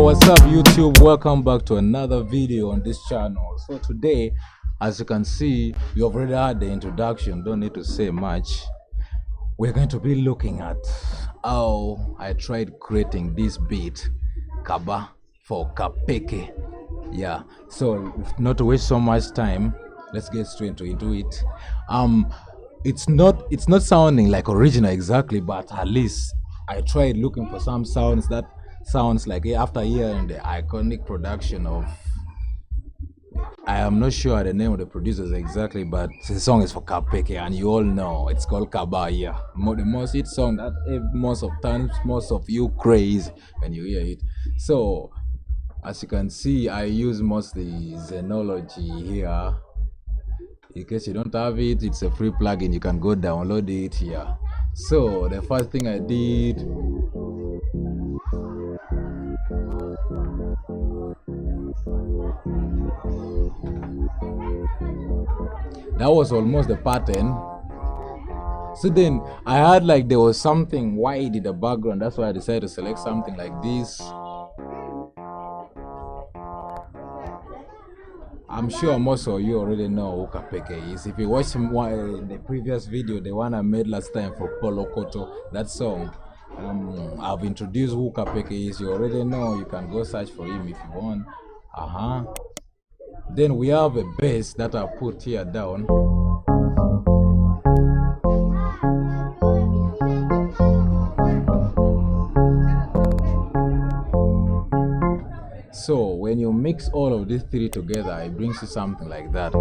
What's up YouTube? Welcome back to another video on this channel. So today, as you can see, you have already had the introduction, don't need to say much. We're going to be looking at how I tried creating this beat Kaba for Kapeke. Yeah, so not to waste so much time, let's get straight into it. It's not sounding like original exactly, but at least I tried looking for some sounds that sounds like after hearing the iconic production of, I am not sure the name of the producers exactly, but the song is for Kapeke and you all know it's called Kaba. Yeah, the most hit song that most of times most of you craze when you hear it. So as you can see, I use mostly Xenology here. In case you don't have it, it's a free plugin, you can go download it here. So the first thing I did, that was almost the pattern. So then I had like there was something wide in the background, that's why I decided to select something like this. I'm sure most of you already know who Kapeke is. If you watched the previous video, the one I made last time for Polo Koto, that song, I've introduced who Kapeke is. You already know, you can go search for him if you want. Then we have a bass that I put here down. So when you mix all of these three together, it brings you something like that.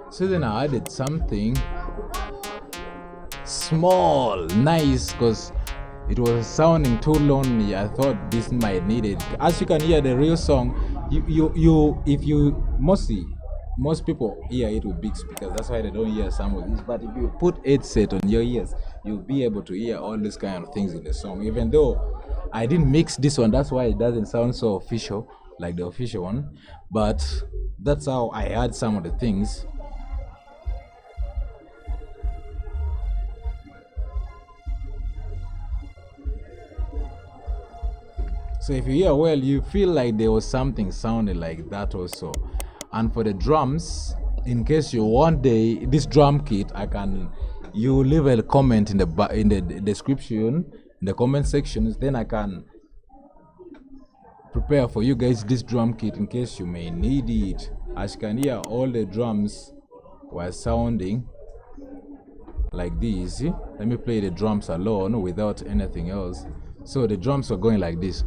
So then I added something small, nice, because it was sounding too lonely. I thought this might need it. As you can hear the real song, most people hear it with big speakers, that's why they don't hear some of this. But if you put headset on your ears, you'll be able to hear all these kind of things in the song. Even though I didn't mix this one, that's why it doesn't sound so official like the official one. But that's how I add some of the things. So if you hear well, you feel like there was something sounding like that also. And for the drums, in case you want this drum kit, you leave a comment in the description, in the comment sections, then I can prepare for you guys this drum kit in case you may need it. As you can hear, all the drums were sounding like this. Let me play the drums alone without anything else. So the drums were going like this.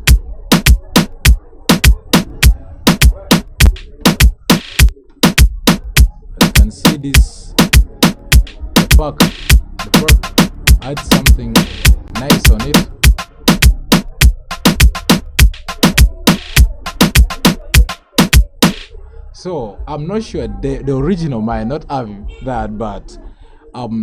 See this, the perk add something nice on it. So I'm not sure the original might not have that, but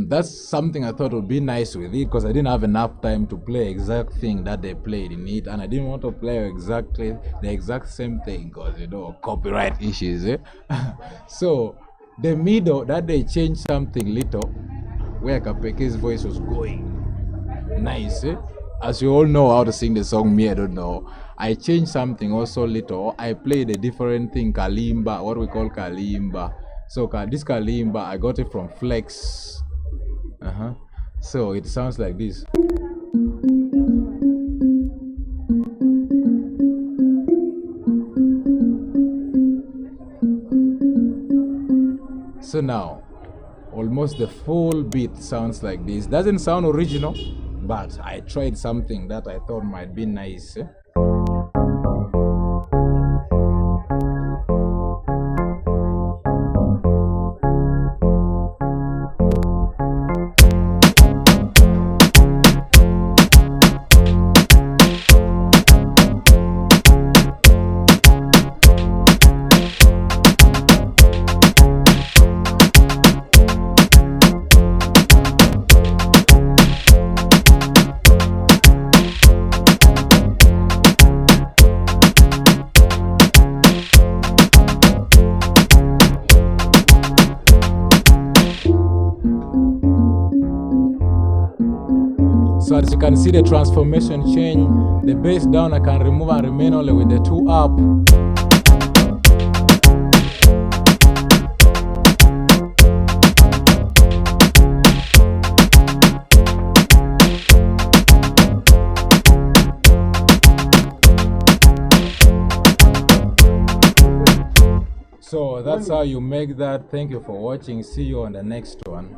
that's something I thought would be nice with it, because I didn't have enough time to play exact thing that they played in it, and I didn't want to play exactly the exact same thing because copyright issues. So the middle that they changed something little, where Kapeke's voice was going nice. As you all know how to sing the song, me I don't know. I changed something also little. I played a different thing, kalimba, what we call kalimba. So this kalimba, I got it from Flex. So it sounds like this. So now, almost the full beat sounds like this. Doesn't sound original, but I tried something that I thought might be nice. as you can see the transformation change. The bass down I can remove and remain only with the 2 up. So that's how you make that. Thank you for watching. See you on the next one.